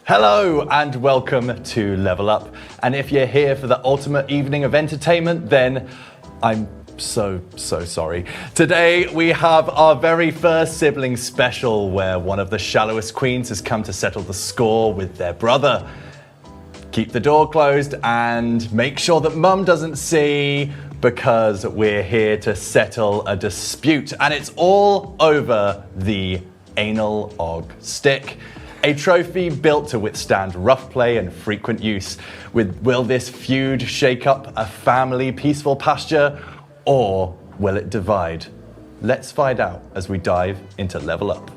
Hello and welcome to Level Up. And if you're here for the ultimate evening of entertainment, then I'm so sorry. Today we have our very first sibling special where one of the shallowest queens has come to settle the score with their brother. Keep the door closed and make sure that Mum doesn't see, because we're here to settle a dispute, and it's all over the anal og stick. A trophy built to withstand rough play and frequent use. Will this feud shake up a family peaceful pasture, or will it divide? Let's find out as we dive into Level Up.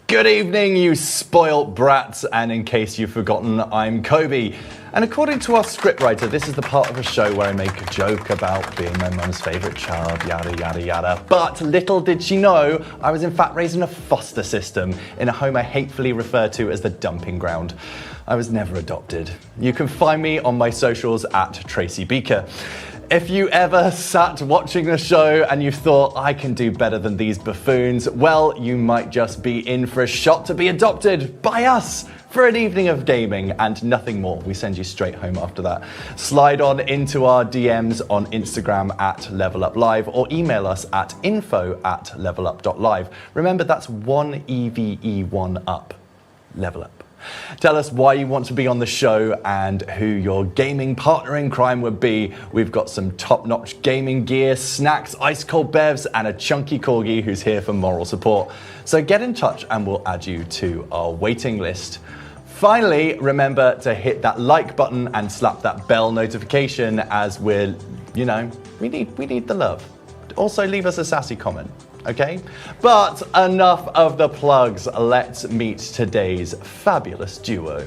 Good evening, you spoilt brats, and in case you've forgotten, I'm Kobe. And according to our scriptwriter, this is the part of a show where I make a joke about being my mum's favourite child, yada yada yada. But little did she know, I was in fact raised in a foster system in a home I hatefully refer to as the dumping ground. I was never adopted. You can find me on my socials at Tracy Beaker. If you ever sat watching the show and you thought, I can do better than these buffoons, well, you might just be in for a shot to be adopted by us for an evening of gaming and nothing more. We send you straight home after that. Slide on into our DMs on Instagram at Level Up Live, or email us at info@levelup.live. Remember, that's 1eve1up. Level Up. Tell us why you want to be on the show and who your gaming partner in crime would be. We've got some top-notch gaming gear, snacks, ice-cold bevs, and a chunky corgi who's here for moral support. So get in touch and we'll add you to our waiting list. Finally, remember to hit that like button and slap that bell notification, as we're, we need the love. Also, leave us a sassy comment. Okay? But enough of the plugs. Let's meet today's fabulous duo.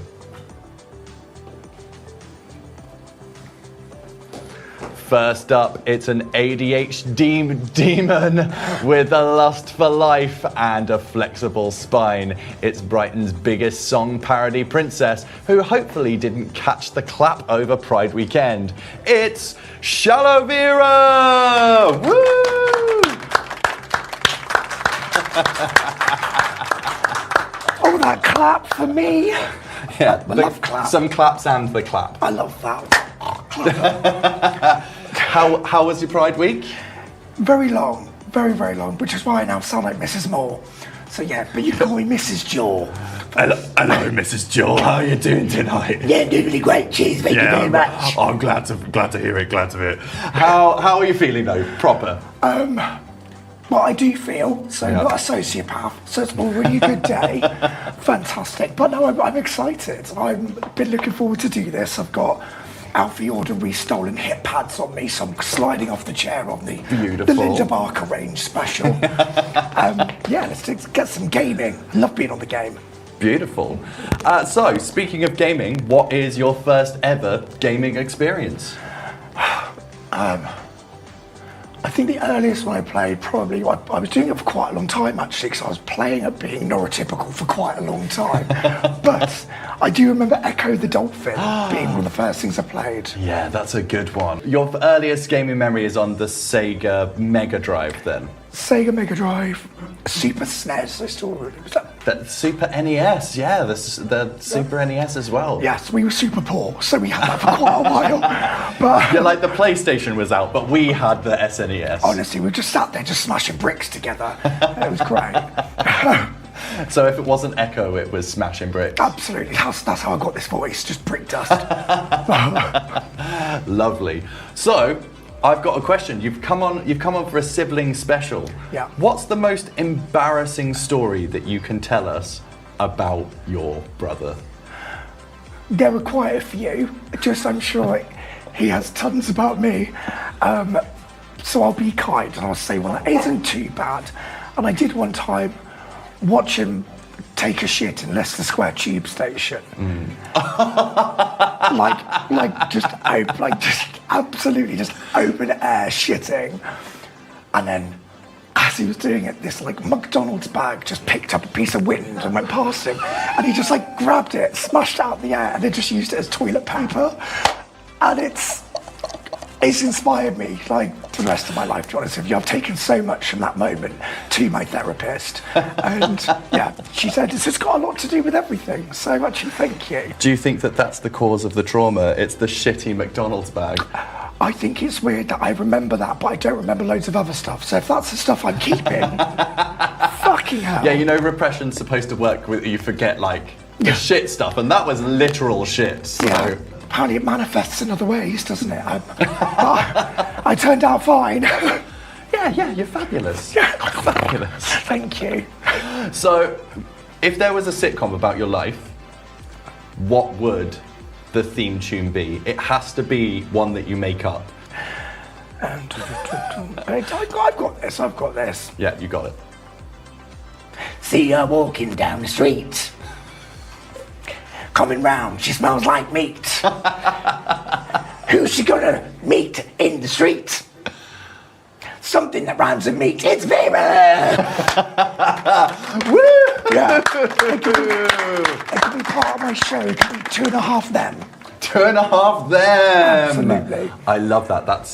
First up, it's an ADHD demon with a lust for life and a flexible spine. It's Brighton's biggest song parody princess, who hopefully didn't catch the clap over Pride weekend. It's Shallow Vera! Woo! Oh, that clap for me. Yeah, I love clap. Some claps and the clap. I love that. How was your Pride week? Very long, very long, which is why I now sound like Mrs. Moore. So yeah, but you can call me Mrs. Jaw. Hello, Mrs. Jaw. How are you doing tonight? Yeah, doing really great. Cheers, thank you very much. I'm glad to hear it. Glad to hear it. How are you feeling though? Proper. Well, I do feel, so I'm not a sociopath, so it's been a really good day. Fantastic. But no, I'm excited. I've been looking forward to do this. I've got Alfie Ordinary stolen hip pads on me, so I'm sliding off the chair on the Linda Barker range special. Let's get some gaming. I love being on the game. Beautiful. So, speaking of gaming, what is your first ever gaming experience? I think the earliest one I played, probably, I was doing it for quite a long time actually, because I was playing at being neurotypical for quite a long time. But I do remember Echo the Dolphin being one of the first things I played. Yeah, that's a good one. Your earliest gaming memory is on the Sega Mega Drive then? Sega Mega Drive, Super SNES, I still remember. Was that? The Super NES, yeah, the Super NES as well. Yes, we were super poor, so we had that for quite a while. But yeah, like the PlayStation was out, but we had the SNES. Honestly, we just sat there just smashing bricks together. It was great. So if it wasn't Echo, it was smashing bricks. Absolutely, that's how I got this voice, just brick dust. Lovely. So, I've got a question. You've come on for a sibling special. Yeah. What's the most embarrassing story that you can tell us about your brother? There were quite a few. Just I'm sure he has tons about me. So I'll be kind and I'll say one that isn't too bad. And I did one time watch him take a shit in Leicester Square Tube Station. just absolutely just open air shitting, and then as he was doing it, this like McDonald's bag just picked up a piece of wind and went past him, and he just like grabbed it, smashed it out of the air, and then just used it as toilet paper. And it's inspired me like for the rest of my life, to be honest with you. I've taken so much from that moment to my therapist, and yeah, she said it's got a lot to do with everything. So actually, thank you. Do you think that that's the cause of the trauma? It's the shitty McDonald's bag. I think it's weird that I remember that, but I don't remember loads of other stuff. So if that's the stuff I'm keeping, fucking hell. Yeah, you know, repression's supposed to work with you forget like the shit stuff, and that was literal shit. So. Yeah. Apparently it manifests in other ways, doesn't it? I turned out fine. Yeah, you're fabulous. Yeah. Fabulous. Thank you. So, if there was a sitcom about your life, what would the theme tune be? It has to be one that you make up. And I've got this. Yeah, you got it. See her walking down the street. Coming round, she smells like meat. Who's she gonna meet in the street? Something that rhymes with meat. It's Vera! Woo! Yeah. It could be part of my show. It could be 2.5 them. 2.5 them! Absolutely. I love that.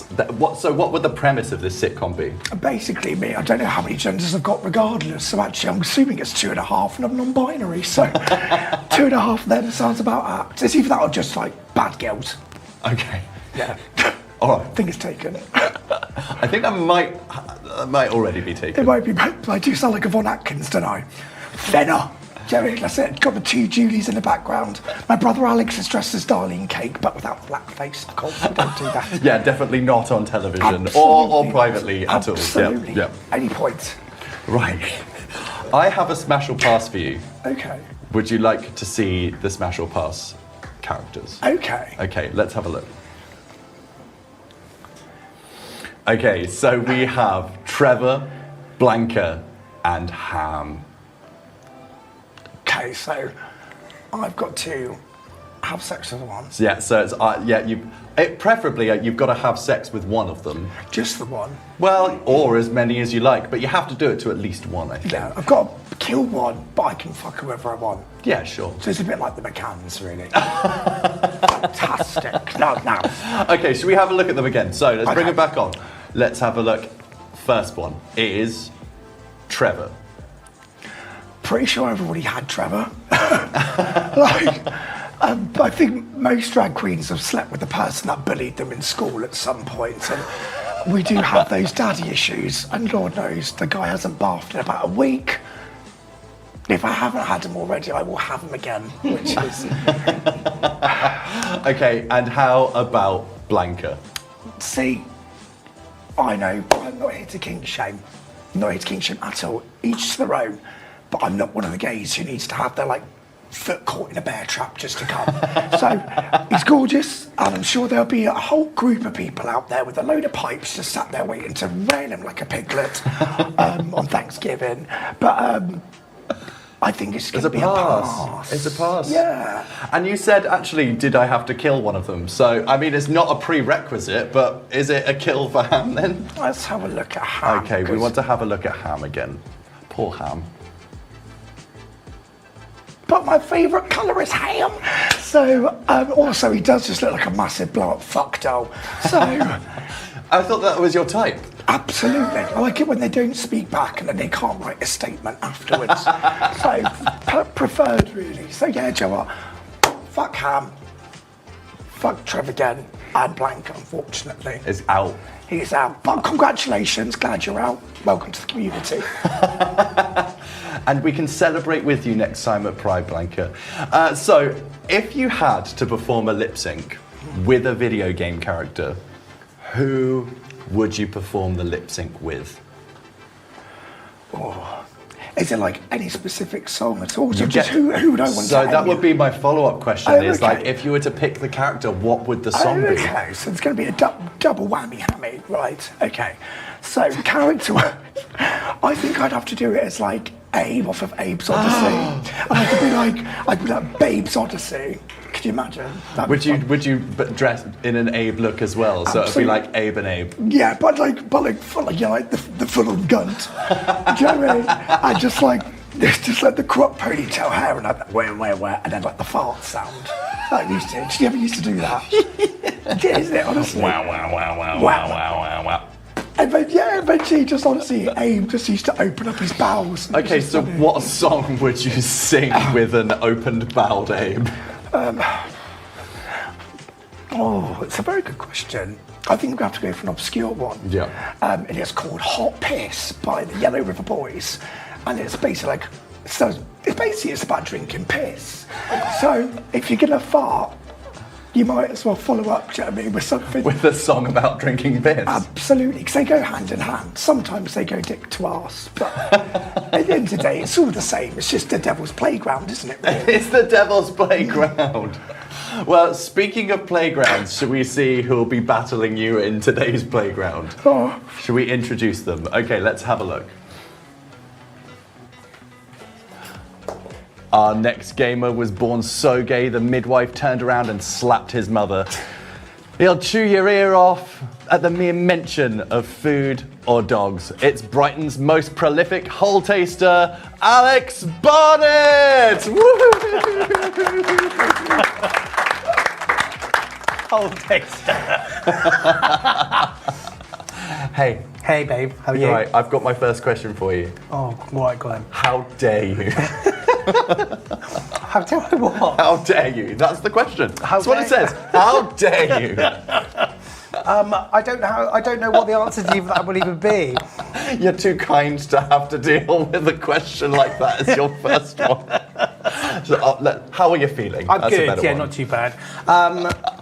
So what would the premise of this sitcom be? Basically me, I don't know how many genders I've got regardless, so actually I'm assuming it's 2.5 and I'm non-binary, so 2.5 them sounds about apt. It's either that or just like bad girls. Okay. Yeah. All right. I think it's taken. I think that might already be taken. It might be, but I do sound like a Von Atkins, don't I? Fenner. Jerry, that's it. Got the 2 Julies in the background. My brother Alex is dressed as Darlene Cake, but without blackface. Of course, we don't do that. Yeah, definitely not on television or privately at all. Absolutely. Yeah. Any point. Right. I have a smash or pass for you. Okay. Would you like to see the smash or pass characters? Okay. Okay, let's have a look. Okay, so we have Trevor, Blanca, and Ham. Okay, so I've got to have sex with one. Yeah, so it's preferably you've got to have sex with one of them. Just the one. Well, or as many as you like, but you have to do it to at least one, I think. Yeah, I've got to kill one, but I can fuck whoever I want. Yeah, sure. So it's a bit like the McCanns, really. Fantastic. No. Okay, should we have a look at them again? So let's bring Okay. it back on. Let's have a look. First one is Trevor. Pretty sure everybody had Trevor. I think most drag queens have slept with the person that bullied them in school at some point, and we do have those daddy issues, and Lord knows the guy hasn't bathed in about a week. If I haven't had him already, I will have him again, which is... Okay, and how about Blanca? See, I know, I'm not here to kink shame. I'm not here to kink shame at all. Each to their own. But I'm not one of the gays who needs to have their foot caught in a bear trap just to come. So he's gorgeous, and I'm sure there'll be a whole group of people out there with a load of pipes just sat there waiting to rail him like a piglet on Thanksgiving. But I think it's going to be a pass. It's a pass. Yeah. And you said, actually, did I have to kill one of them? So, I mean, it's not a prerequisite, but is it a kill for Ham then? Let's have a look at Ham. Okay, we want to have a look at Ham again. Poor Ham. But my favourite colour is ham. So, also he does just look like a massive blow-up fuck doll. So... I thought that was your type. Absolutely. I like it when they don't speak back and then they can't write a statement afterwards. So, preferred really. So yeah, Joe, what? Fuck Ham. Fuck Trev again. And Blanca, unfortunately. Is out. He's out. But congratulations, glad you're out. Welcome to the community. And we can celebrate with you next time at Pride, Blanca. So, if you had to perform a lip sync with a video game character, who would you perform the lip sync with? Oh, is it like any specific song at all? So just who would I want to So that would be my follow-up question, is like, if you were to pick the character, what would the song be? Okay, so it's going to be a double whammy hammy, right? Okay, so character, I think I'd have to do it as like Abe off of Abe's Odyssey. And I could be like, Babe's Odyssey. Could you imagine? Would you dress in an Abe look as well? So it'd be like Abe and Abe. Yeah, but full, like the full-on gunt. Do you know what I mean? And just like the crop ponytail hair and like where, and then like the fart sound. Like used to. Did you ever used to do that? Yeah, isn't it? Honestly. Wow. And then, eventually, just honestly, Abe just used to open up his bowels. Okay, so what song would you sing with an opened bowel, Abe? It's a very good question. I think we're going to have to go for an obscure one. Yeah. And it's called Hot Piss by the Yellow River Boys. And it's basically like, it's about drinking piss. So if you're going to fart, you might as well follow up, do you know what I mean, with something. With a song about drinking piss? Absolutely, because they go hand in hand. Sometimes they go dick to arse, but at the end of the day, it's all the same. It's just the devil's playground, isn't it? Really? It's the devil's playground. Well, speaking of playgrounds, should we see who'll be battling you in today's playground? Oh. Should we introduce them? Okay, let's have a look. Our next gamer was born so gay the midwife turned around and slapped his mother. He'll chew your ear off at the mere mention of food or dogs. It's Brighton's most prolific hole taster, Alex Barnett! Hole taster. Hey. Hey, babe. How are you? Right, I've got my first question for you. Oh, right, go on. How dare you? How dare I what? How dare you? That's the question. That's what it says. How dare you? I don't know what the answer to that would even be. You're too kind to have to deal with a question like that as your first one. So, how are you feeling? I'm That's good. a better Yeah, one. not too bad.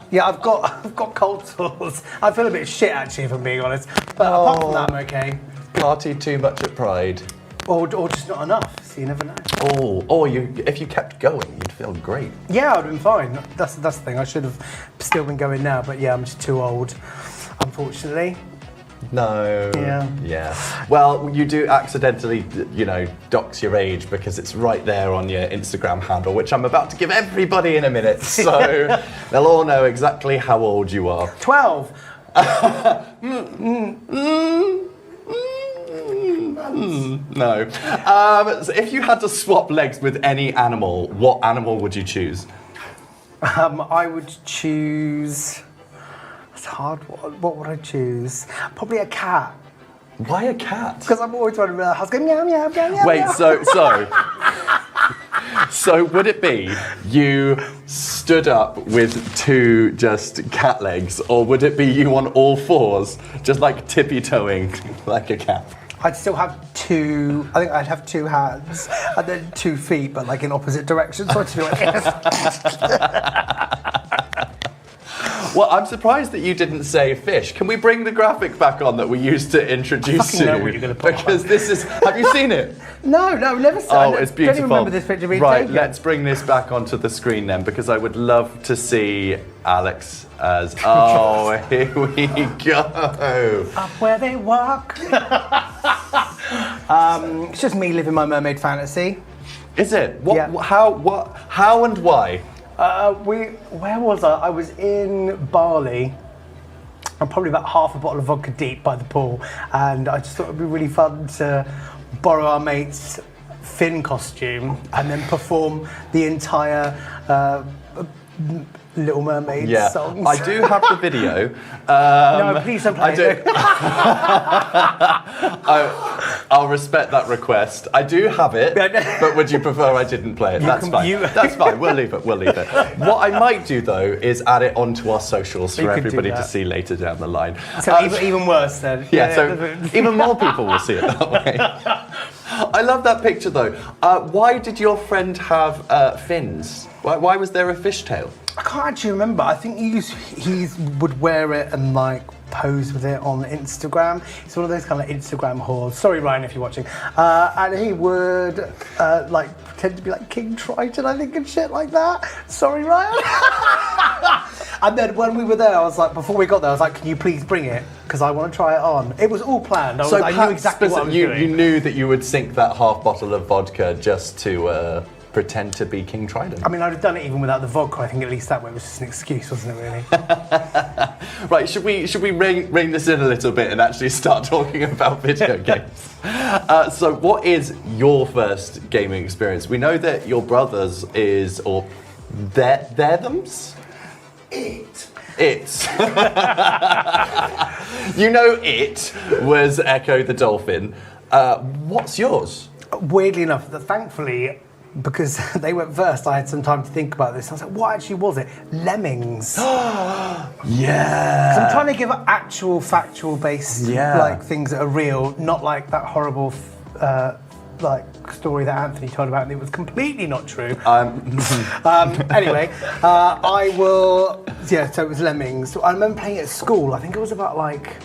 Yeah, I've got cold sores. I feel a bit shit actually, if I'm being honest. But apart from that, I'm okay. Party too much at Pride. Or just not enough. So you never know. If you kept going, you'd feel great. Yeah, I'd have been fine. That's the thing. I should have still been going now, but yeah, I'm just too old, unfortunately. No. Yeah. Well, you do accidentally, dox your age because it's right there on your Instagram handle, which I'm about to give everybody in a minute. So they'll all know exactly how old you are. 12. No. So if you had to swap legs with any animal, what animal would you choose? I would choose. It's hard. What would I choose? Probably a cat. Why a cat? Because I'm always running around the house going meow meow meow meow. Wait, meow. so would it be you stood up with two just cat legs, or would it be you on all fours, just like tippy-toeing like a cat? I'd still have two. I think I'd have two hands and then 2 feet, but like in opposite directions. So I'd just be like, yes. Well, I'm surprised that you didn't say fish. Can we bring the graphic back on that we used to introduce I fucking know what you're going to put because on. this is. Have you seen it? No, never seen it. Oh, it's beautiful. I don't even remember this picture being Right, taken. let's bring this back onto the screen then, because I would love to see Alex as. Oh, here we go. Up where they walk. It's just me living my mermaid fantasy. Is it? What? Yeah. How and why? Where was I? I was in Bali. I'm probably about half a bottle of vodka deep by the pool, and I just thought it'd be really fun to borrow our mate's Finn costume and then perform the entire Little Mermaid songs. I do have the video. No, please don't play it. I'll respect that request. I do have it, but would you prefer I didn't play it? That's fine. That's fine. We'll leave it. What I might do though is add it onto our socials for everybody to see later down the line. So even worse then. Yeah, so even more people will see it that way. I love that picture though. Why did your friend have fins? Why was there a fishtail? I can't actually remember. I think he would wear it and like pose with it on Instagram. He's one of those kind of Instagram whores. Sorry, Ryan, if you're watching. And he would like pretend to be like King Triton, I think, and shit like that. Sorry, Ryan. And then when we were there, I was like, before we got there, I was like, can you please bring it? Because I want to try it on. It was all planned. I knew exactly what I was doing. You knew that you would sink that half bottle of vodka just to pretend to be King Trident. I mean, I'd have done it even without the vodka. I think at least that way it was just an excuse, wasn't it, really? Right, should we rein this in a little bit and actually start talking about video games? So what is your first gaming experience? We know that your brother's is, or thems? It. You know it was Echo the Dolphin. What's yours? Weirdly enough, thankfully, because they went first, I had some time to think about this. I was like, what actually was it? Lemmings. Yeah. So I'm trying to give actual factual based like things that are real, not like that horrible like story that Anthony told about, and it was completely not true. Anyway, I will. Yeah, so it was Lemmings. So I remember playing it at school. I think it was about like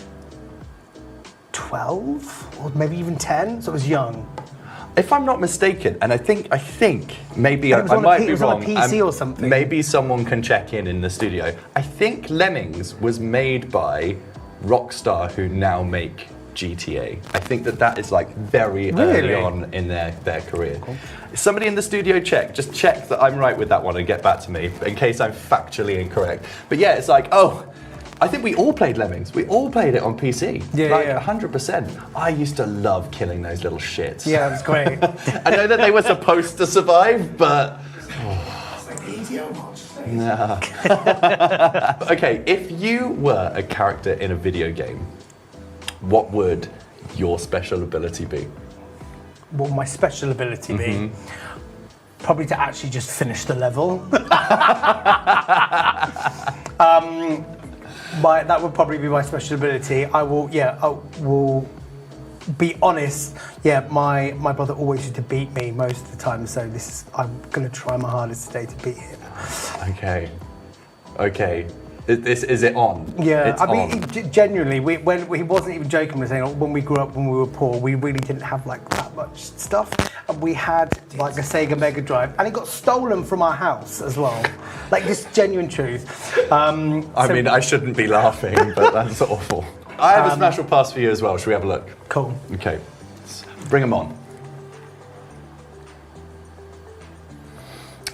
12 or maybe even 10. So it was young. If I'm not mistaken, and I think maybe I might be wrong. It was on a PC or something. Maybe someone can check in the studio. I think Lemmings was made by Rockstar, who now make GTA. I think that is like very early on in their career. Cool. Somebody in the studio just check that I'm right with that one and get back to me in case I'm factually incorrect. But yeah, it's like, I think we all played Lemmings. We all played it on PC. Yeah, 100%. I used to love killing those little shits. Yeah, it was great. I know that they were supposed to survive, but... It's like easier watch. Nah. Okay, if you were a character in a video game, what would your special ability be? What would my special ability be? Probably to actually just finish the level. That would probably be my special ability. I will be honest. Yeah, my brother always used to beat me most of the time, so I'm going to try my hardest today to beat him. Okay. Is it on? Yeah, it's I mean, genuinely, when he wasn't even joking when saying when we grew up, when we were poor, we really didn't have like that much stuff. And we had like a Sega Mega Drive, and it got stolen from our house as well. Like, this genuine truth. I mean, I shouldn't be laughing, but that's awful. I have a special pass for you as well. Should we have a look? Cool. Okay, bring them on.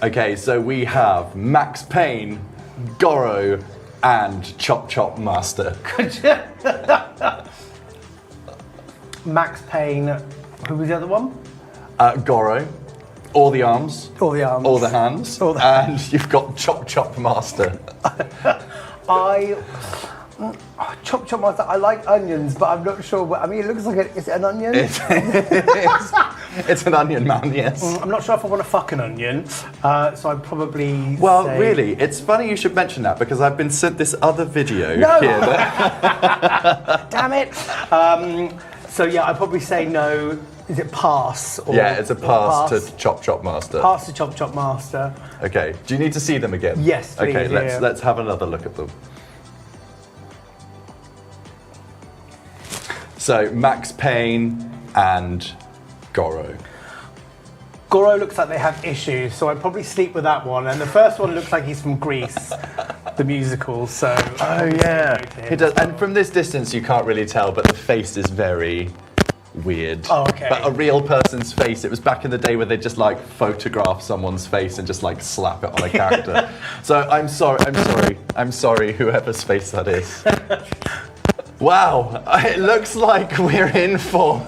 Okay, so we have Max Payne, Goro, and Chop Chop Master. Max Payne. Who was the other one? Goro. All the arms. All the arms. All the hands. And you've got Chop Chop Master. Chop Chop Master. I like onions, but I'm not sure. I mean, it looks like is it an onion? It's an onion man, yes. I'm not sure if I want to fuck an onion, so I'd probably say... Really, it's funny you should mention that, because I've been sent this other video here. Damn it! So yeah, I'd probably say no. Is it pass? It's a pass to Chop Chop Master. Pass to Chop Chop Master. Okay, do you need to see them again? Yes, please. Okay, let's have another look at them. So, Max Payne and Goro. Goro looks like they have issues, so I'd probably sleep with that one. And the first one looks like he's from Grease, the musical, so... Oh, yeah. He does. And from this distance, you can't really tell, but the face is very weird. Oh, okay. But a real person's face, it was back in the day where they just like photograph someone's face and just like slap it on a character. So I'm sorry, whoever's face that is. Wow, it looks like we're in for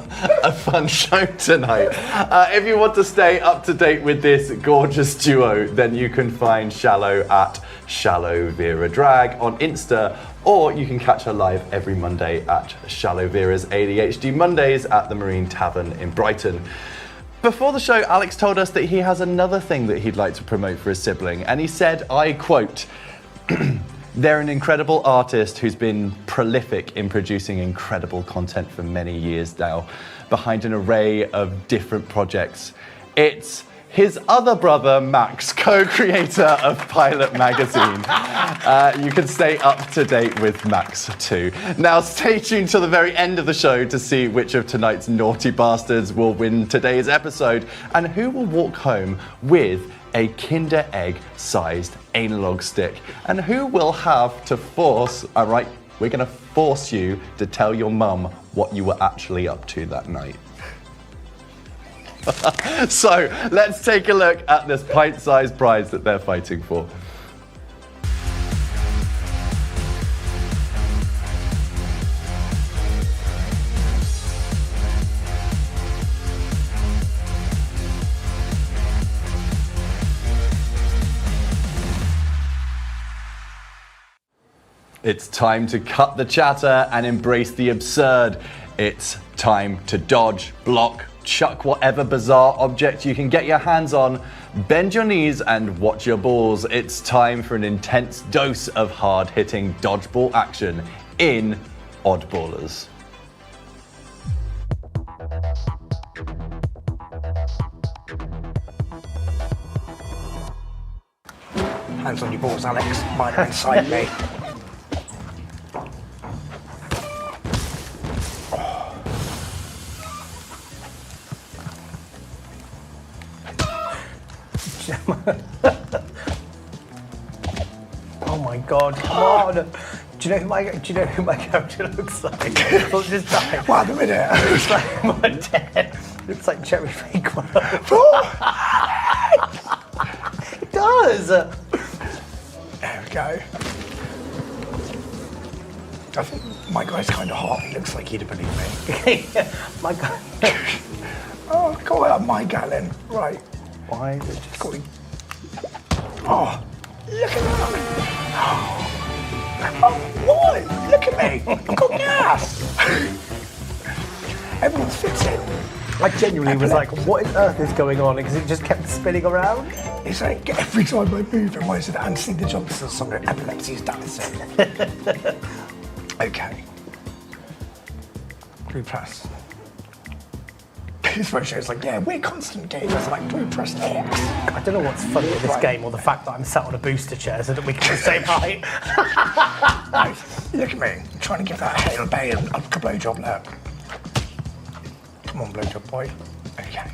a fun show tonight. If you want to stay up to date with this gorgeous duo, then you can find Shallow at Shallow Vera Drag on Insta, or you can catch her live every Monday at Shallow Vera's ADHD Mondays at the Marine Tavern in Brighton. Before the show, Alex told us that he has another thing that he'd like to promote for his sibling, and he said, I quote, "They're an incredible artist who's been prolific in producing incredible content for many years now, behind an array of different projects. It's his other brother, Max, co-creator of Pilot Magazine. You can stay up to date with Max too. Now stay tuned to the very end of the show to see which of tonight's naughty bastards will win today's episode and who will walk home with a Kinder Egg-sized analog stick, and who will have to force, all right, we're gonna force you to tell your mum what you were actually up to that night. So let's take a look at this pint-sized prize that they're fighting for. It's time to cut the chatter and embrace the absurd. It's time to dodge, block, chuck whatever bizarre object you can get your hands on, bend your knees and watch your balls. It's time for an intense dose of hard-hitting dodgeball action in Oddballers. Hands on your balls, Alex. Mine are inside me. Oh my god, come on! Do you know who my character looks like? Look, this time. Wow, the minute. Looks like my dad. Looks like Cherry Fake one. It does! There we go. I think my guy's kind of hot. He looks like he'd believe me. My god. Oh, call it my gallon. Right. Why is it just going? Oh, look at that. Oh, what? Look at me. I've got gas. Everyone's fitting. I genuinely was like, what on earth is going on? Because it just kept spinning around. It's like every time I move, it reminds me of Anthony the Johnson song, Epilepsy's Dancing. Okay. Blue press. This motion is like, yeah, we're constant gamers. Like, blue press X. I don't know what's funny in this game, or the fact that I'm sat on a booster chair so that we can be the same height. Nice. Look at me. I'm trying to give that Hail Bay a blowjob look. Come on, blowjob boy. Okay.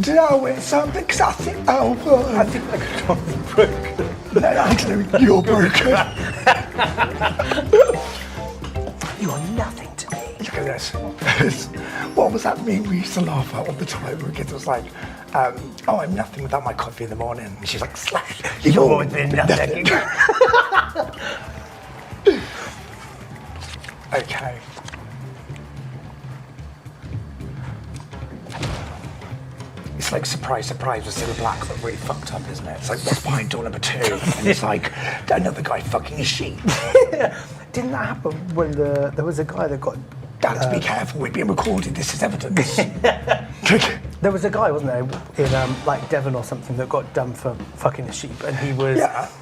No, it's something classic. Oh, boy. I think my controller's broken. No, actually, you're broken. You are nothing to me. Look at this. What was that meme we used to laugh at all the time when kids was like, oh, I'm nothing without my coffee in the morning. And she's like, slash, you've always been nothing. Okay. It's like surprise, surprise with Silver Black, but really fucked up, isn't it? It's like, what's behind door number 2? And it's like, another guy fucking a sheep. Didn't that happen when there was a guy that got... Dad, be careful, we're being recorded, this is evidence. There was a guy, wasn't there, in like Devon or something, that got done for fucking a sheep, and he was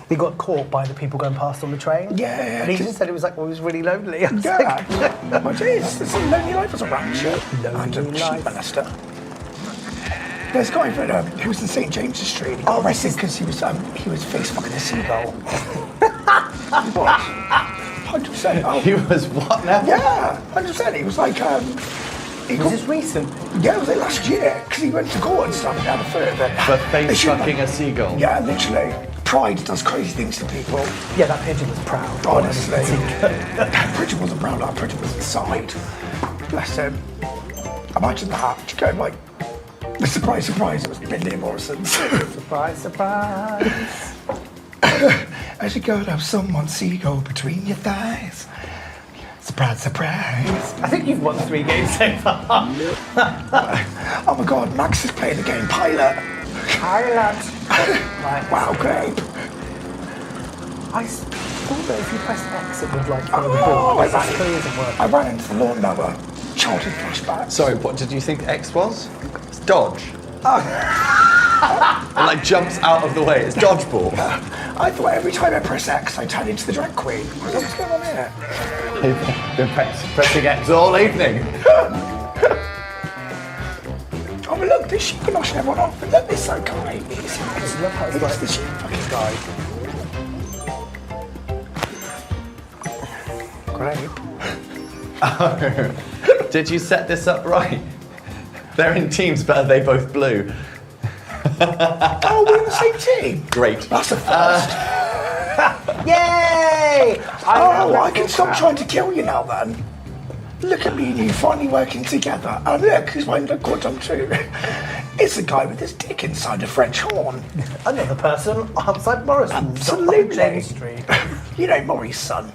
he got caught by the people going past on the train. Yeah. And he just said it was like, well, it was really lonely. I was Yeah. What it is? It's a lonely life as a rancher. Lonely life. There's a guy who was in St James's Street. He got arrested because he was face fucking a seagull. What? 100%. Oh. He was what now? Yeah, 100%. He was like, Was this recent? Yeah, it was like last year, because he went to court and stuff down the further. For face fucking a seagull? Yeah, literally. Pride does crazy things to people. Yeah, that pigeon was proud. Honestly. Pigeon wasn't proud, that pigeon was inside. Bless him. Imagine that. You go like, surprise, surprise, it was Billy Morrison's. Surprise, surprise. As you go to have someone seagull between your thighs. Surprise, surprise. I think you've won 3 games so far. Oh my god, Max is playing the game Pilot. Pilot. Right. Wow, great. I thought that if you pressed X, it would like throw the ball. But that clearly isn't working. I ran into the lawnmower. Childhood flashback. Sorry, what did you think X was? It's dodge. It like jumps out of the way. It's dodgeball. I thought every time I press X, I turn into the drag queen. What's going on here? You've been pressing X all evening. Oh, but look, this sheep can knock everyone off. But look, this so guy. It's the sheep fucking guy. Great. Did you set this up right? They're in teams, but are they both blue? Oh, we're in the same team. Great. That's a first. Yay! I can stop trying to kill you now then. Look at me and you finally working together. And look, who's my quantum too. It's a guy with his dick inside a French horn. Another person outside Morrison's. Absolutely. James Street. You know Maury's son.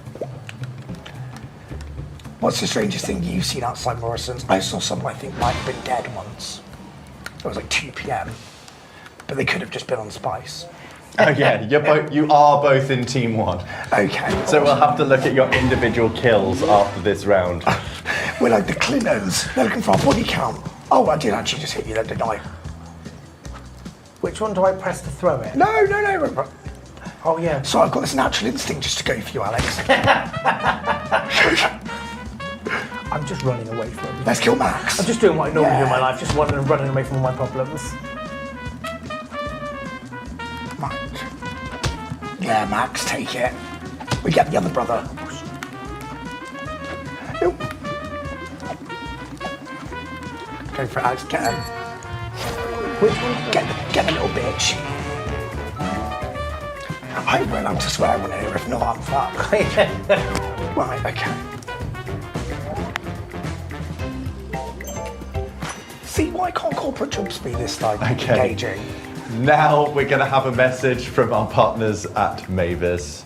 What's the strangest thing you've seen outside Morrison's? I saw someone I think might have been dead once. It was like 2 p.m. But they could have just been on spice. Oh yeah, you are both in team 1. Okay. So we'll have to look at your individual kills after this round. We're like the Clinners. They're looking for our body count. Oh, I did actually just hit you then, didn't I? Which one do I press to throw it? No. Oh yeah. So I've got this natural instinct just to go for you, Alex. I'm just running away from it. Let's kill Max. I'm just doing what I normally do in my life, just running away from all my problems. Right. Yeah, Max, take it. We get the other brother. Nope. Go for it, Alex. Get him. Which one? Get the little bitch. I hope we're allowed to swear on here. If not, I'm fucked. Right, okay. See, why can't corporate jobs be this like engaging? Now we're going to have a message from our partners at Mavis.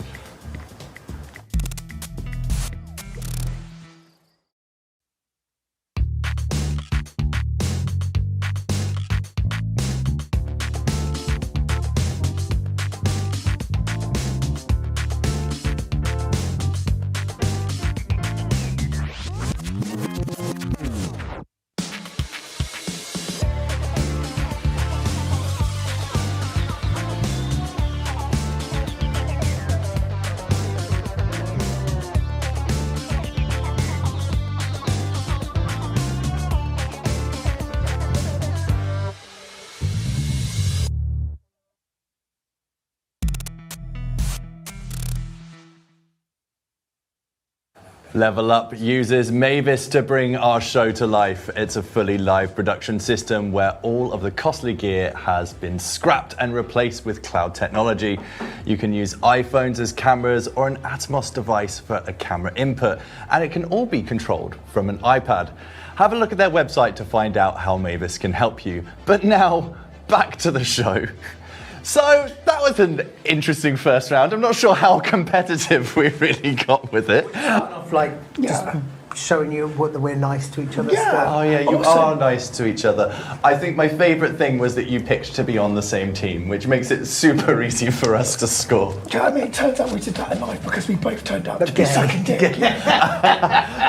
Level Up uses Mavis to bring our show to life. It's a fully live production system where all of the costly gear has been scrapped and replaced with cloud technology. You can use iPhones as cameras or an Atmos device for a camera input, and it can all be controlled from an iPad. Have a look at their website to find out how Mavis can help you. But now, back to the show. So that was an interesting first round. I'm not sure how competitive we really got with it. Like just showing you what we're nice to each other. Yeah. Oh yeah, you are nice to each other. I think my favourite thing was that you picked to be on the same team, which makes it super easy for us to score. Do you know what I mean? It turns out we did that in life because we both turned out to be second dick.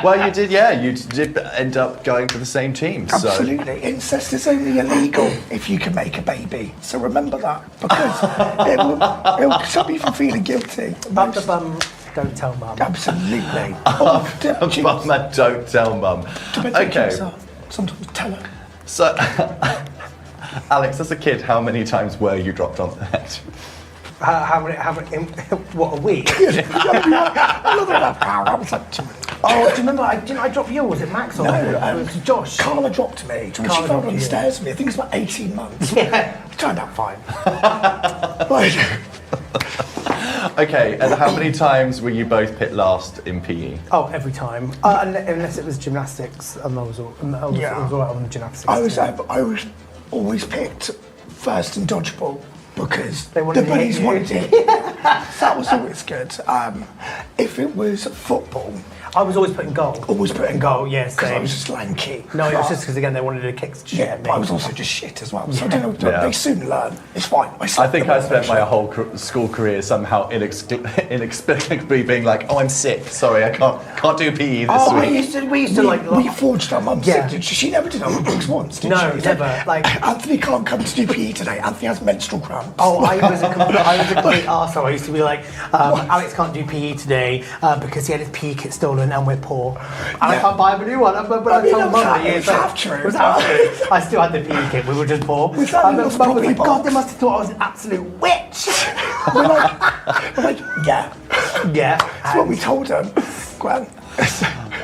Well, you did, you did end up going for the same team. So. Absolutely. Incest is only illegal if you can make a baby. So remember that, because it will stop you from feeling guilty. Up the bum, don't tell mum. Absolutely. Mum, don't tell mum. Okay. Sometimes tell her. So, Alex, as a kid, how many times were you dropped on the head? How many, what, a week? Oh, do you remember, didn't I drop you, or was it Max? Or No, it was Josh. Carla dropped me. She fell down the stairs with me. I think it's about 18 months. Yeah. It turned out fine. Okay, and how many times were you both picked last in PE? Oh, every time. Unless it was gymnastics, and I was all right on gymnastics. I was always picked first in dodgeball because They the wanted to hit bunnies you. wanted it. That was always good. If it was football, I was always putting goal. Always putting goal, yes. Because I was just lanky. No, it was just because, again, they wanted to kick shit Yeah, at me. but I was also just shit as well. So I don't know, they soon learn. It's fine. I think I spent my whole school career somehow inexplicably being like, oh, I'm sick. Sorry, I can't do PE this week. We used to we forged our mum's signature. She never did our books once, did no, she? never. Anthony can't come to do PE today. Anthony has menstrual cramps. Oh, I was a complete arsehole. I used to be like, Alex can't do PE today because he had his PE kit stolen and we're poor. And I can't buy him a new one. But I told Mum it was half true. It was half true. I still had the PE kit. We were just poor. Was that Mum was like, God, they must have thought I was an absolute witch. we're like, yeah. Yeah. That's what we told them. Gwen.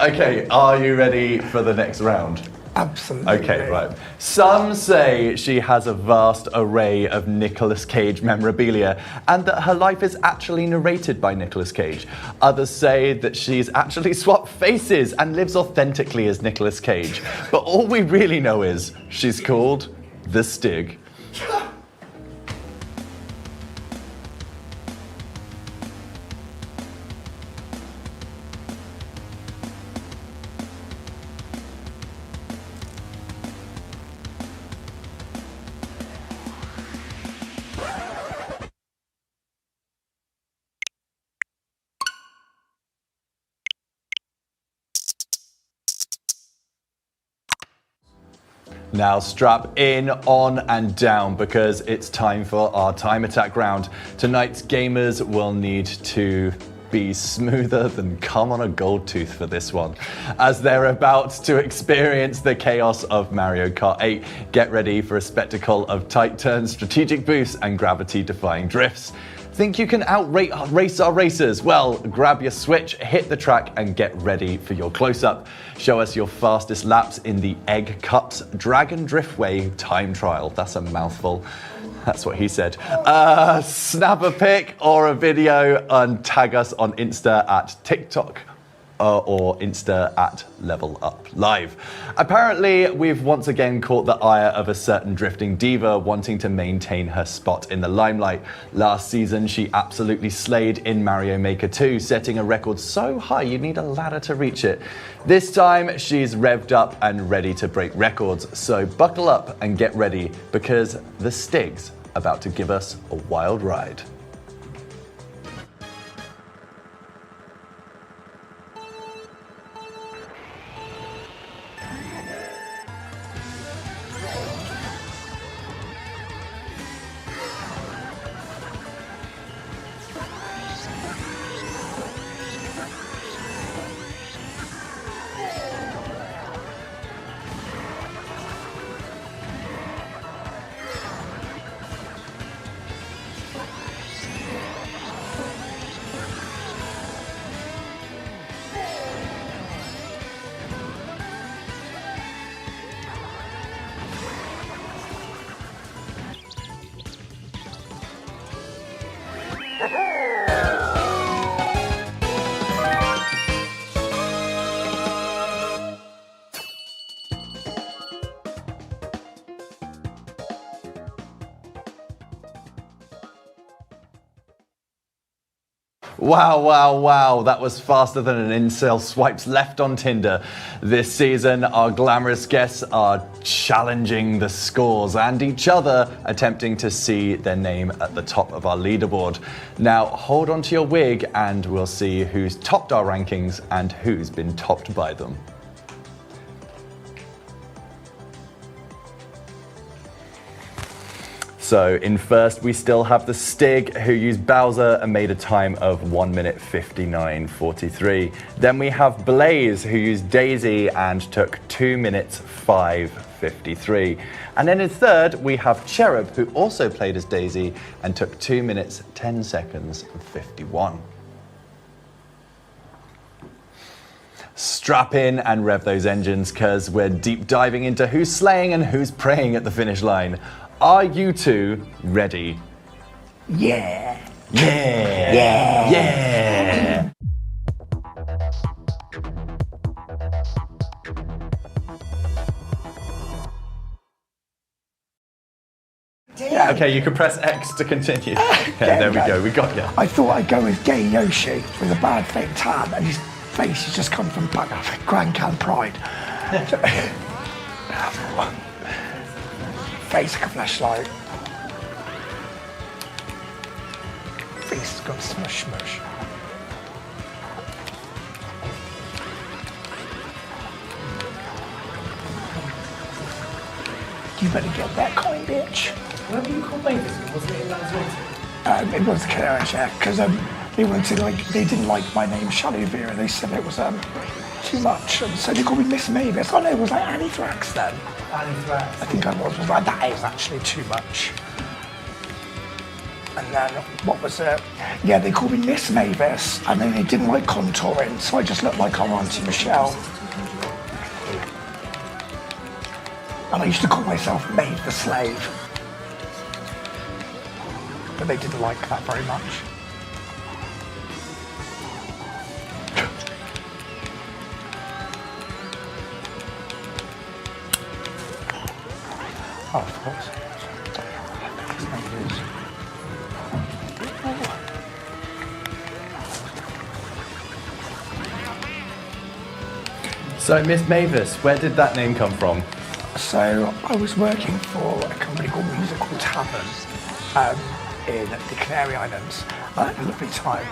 Okay, are you ready for the next round? Absolutely. Okay, right. Some say she has a vast array of Nicolas Cage memorabilia and that her life is actually narrated by Nicolas Cage. Others say that she's actually swapped faces and lives authentically as Nicolas Cage. But all we really know is she's called the Stig. Now strap in, on and down because it's time for our time attack round. Tonight's gamers will need to be smoother than cum on a gold tooth for this one, as they're about to experience the chaos of Mario Kart 8. Get ready for a spectacle of tight turns, strategic boosts and gravity-defying drifts. Think you can race our racers? Well, grab your Switch, hit the track and get ready for your close-up. Show us your fastest laps in the Egg Cups Dragon Driftway time trial. That's a mouthful. That's what he said. Snap a pic or a video and tag us on Insta at TikTok or Insta at Level Up Live. Apparently, we've once again caught the ire of a certain drifting diva wanting to maintain her spot in the limelight. Last season, she absolutely slayed in Mario Maker 2, setting a record so high you need a ladder to reach it. This time, she's revved up and ready to break records. So buckle up and get ready because the Stig's about to give us a wild ride. Wow, wow, wow, that was faster than an incel swipes left on Tinder. This season, our glamorous guests are challenging the scores and each other, attempting to see their name at the top of our leaderboard. Now, hold on to your wig and we'll see who's topped our rankings and who's been topped by them. So in first, we still have the Stig, who used Bowser and made a time of 1 minute 59.43. Then we have Blaze, who used Daisy and took 2 minutes 5.53. And then in third, we have Cherub, who also played as Daisy and took 2 minutes 10 seconds and 51. Strap in and rev those engines, because we're deep diving into who's slaying and who's praying at the finish line. Are you two ready? Yeah. Yeah. Yeah. Yeah. Yeah, okay, you can press X to continue. Yeah, there we go, we got you. I thought I'd go with Gay Yoshi with a bad fake tan and his face has just come from Grand Can Pride. Face like a flashlight. Face has got smush smush. You better get that coin, bitch. What were you called Mavis? Wasn't it in Lanzarote? It was the Canary, yeah, because they didn't like my name, Shallow Vera. They said it was too much, and so they called me Miss Mavis. I know it was like Anthrax then. Anthrax. I think I was like, that is actually too much. And then what was it? Yeah, they called me Miss Mavis, and then they didn't like contouring, so I just looked like our Auntie Michelle. And I used to call myself Maeve the Slave. But they didn't like that very much. Oh, of course. So, Miss Mavis, where did that name come from? So I was working for a company called Musical Tavern in the Canary Islands. I had a lovely time.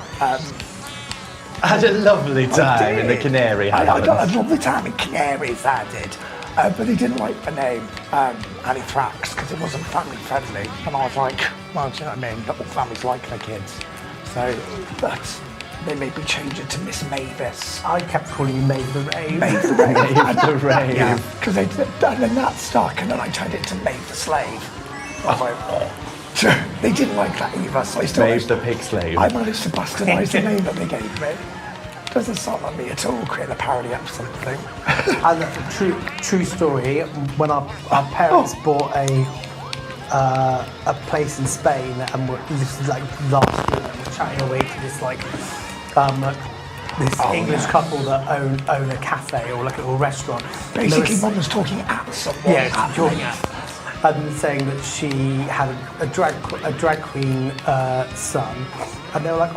I had a lovely time in the Canary I Islands. got a lovely time in Canaries, I did. But they didn't like the name Anthrax because it wasn't family friendly. And I was like, well, do you know what I mean? Not all families like their kids. So, but they made me change it to Miss Mavis. I kept calling you Maeve the Rave. Maeve the Rave. Maeve the Rave. Yeah, because they did, and then that stuck, and then I turned it to Maeve the Slave. I was like, oh. They didn't like that either, so I still... Maeve the Pig Slave. I managed to bastardise the name that they gave me. Doesn't sound like me at all, creating a parody of something. And true story, when our parents bought a place in Spain, and this is like last year, and we're chatting away to this like this English couple that own a cafe or like a little restaurant. Basically, Mum was talking at someone. Yeah, talking at, and saying that she had a drag queen son, and they were like,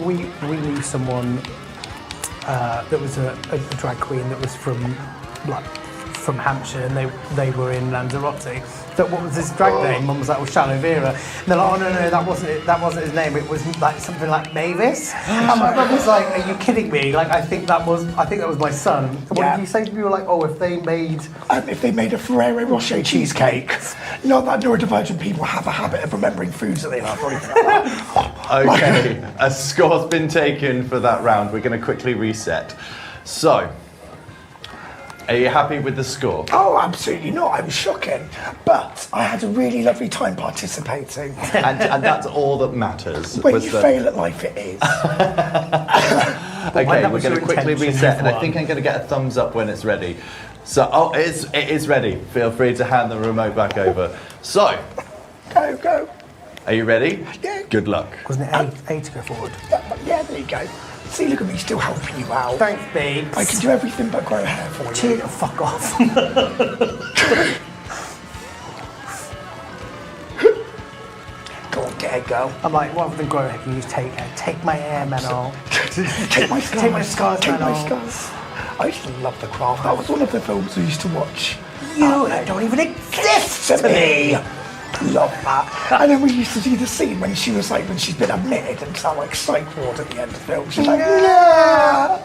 we knew someone that was a drag queen that was from Hampshire, and they were in Lanzarote. So what was his drag name? Mum was like, Shallow Vera. And they're like, oh no, that wasn't it. That wasn't his name. It was like something like Mavis. And my mum was like, are you kidding me? Like, I think that was my son. What did you say to me? You were like, oh, if they made a Ferrero Rocher cheesecake. Not that neurodivergent people have a habit of remembering foods that they love. Okay, a score's been taken for that round. We're going to quickly reset. So, are you happy with the score? Oh, absolutely not. I was shocking. But I had a really lovely time participating. And that's all that matters. When you fail at life, it is. Okay, we're going to quickly reset, and I think I'm going to get a thumbs up when it's ready. So, it is ready. Feel free to hand the remote back over. So, Go. Are you ready? Yeah. Good luck. Wasn't it A to go forward? Yeah, there you go. See, look at me still helping you out. Thanks, babe. I can do everything but grow hair for you. Cheer the fuck off. Go on, get it, go. I'm like, rather than grow hair, can you take my hair, man, off. Take my scars. Take my scars, Take my man. scars. I used to love The Craft. That was one of the films we used to watch. You don't even exist to me. Love that. And then we used to see the scene when she's been admitted and sound like psych ward at the end of the film. She's like, no.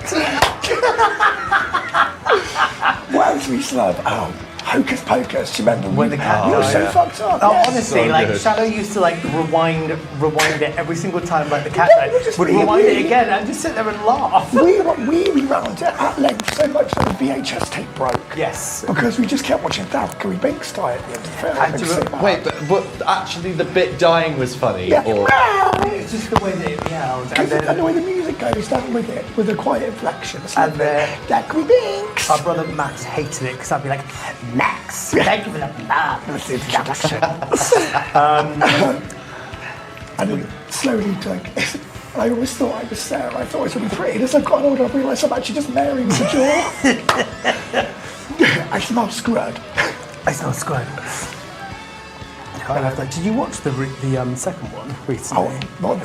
What else we used to love? Oh, Hocus Pocus. Do you remember When the cat you were died. so fucked up. Oh, yes. honestly, So like good. Shadow used to like rewind it every single time, like the cat Yeah, died, we just would really- rewind it again and just sit there and laugh. We rewound it at length so much that the VHS tape broke. Yes. Because we just kept watching Valkyrie Binks die at the end of the film. And It to was so re- bad. Wait, but actually the bit dying was funny? Yeah. Or... It's just the way that it yelled, and And the then way the music goes down with it, with a quiet inflection. It's And like Valkyrie Binks. our brother Max hated it because I'd be like, Max, thank you for the love. That's the introduction. And then slowly, like, I always thought I was Sarah. I thought I was really pretty. And as I've gotten older, I realised I'm actually just Mary with a jaw. I smell scrud. I smell squid. I love that. Did you watch the second one recently? Oh, well,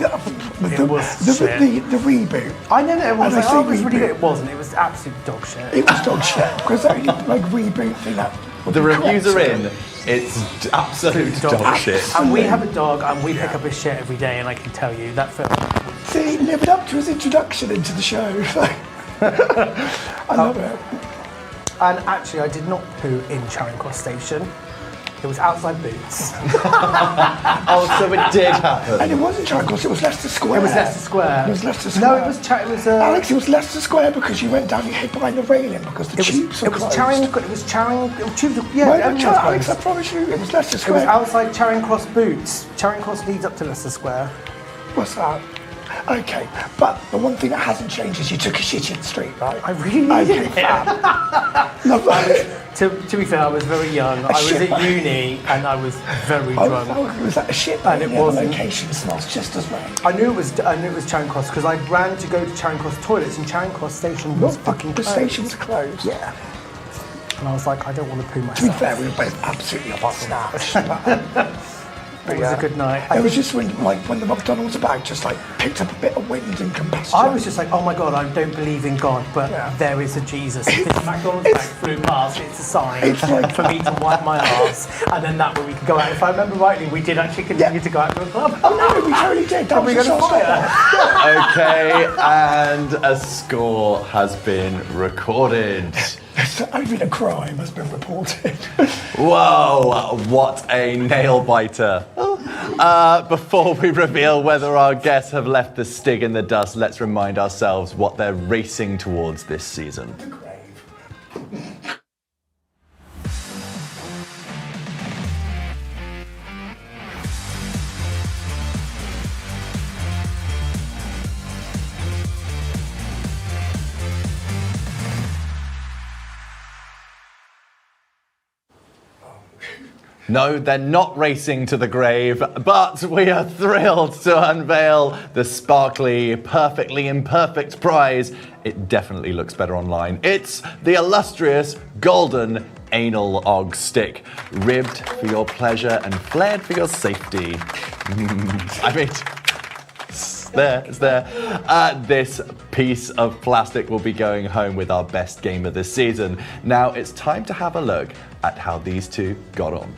with the was the shit. the reboot. I know that everyone was And like, I oh, say it was really reboot. good. It wasn't. It was absolute dog shit. It was dog shit because the only like reboot thing that would The be reviews correct. are in. It's absolute dog shit. And we have a dog, and we pick up his shit every day, and I can tell you that film. See, living up to his introduction into the show. I love it. And actually, I did not poo in Charing Cross Station. It was outside Boots. Oh, so it did happen. And it wasn't Charing Cross, it was Leicester Square. It was Leicester Square. It was Leicester Square. No, it was Alex, it was Leicester Square because you went down, you hid behind the railing because the tubes were closed. It was Charing. Tubes. Yeah, No, everything was Alex, I closed. promise you, it was Leicester It Square. was outside Charing Cross Boots. Charing Cross leads up to Leicester Square. What's that? Okay, but the one thing that hasn't changed is you took a shit in the street, right? I really needed Okay, it. fab. Lovely. To be fair, I was very young. I was at uni and I was very drunk. Was that a shit? And it the wasn't. location smells just as well. I knew it was Charing Cross because I ran to go to Charing Cross toilets and Charing Cross Station was fucking The closed. station's closed. Yeah. And I was like, I don't want to poo To be myself. fair, we were both absolutely off our snatch. It was a good night. It was just when the McDonald's bag just like picked up a bit of wind and combustion. I was just like, oh my God, I don't believe in God, but there is a Jesus. If this McDonald's bag flew past, it's a sign for me to wipe my arse, and then that way we could go out. If I remember rightly, we did actually continue to go out to a club. Oh no, we totally did. That we was going to fire? Okay, and a score has been recorded. Only a crime has been reported. Whoa, what a nail biter. Before we reveal whether our guests have left the Stig in the dust, let's remind ourselves what they're racing towards this season. The grave. No, they're not racing to the grave, but we are thrilled to unveil the sparkly, perfectly imperfect prize. It definitely looks better online. It's the illustrious golden anal og stick, ribbed for your pleasure and flared for your safety. I mean, it's there. This piece of plastic will be going home with our best gamer this season. Now it's time to have a look at how these two got on.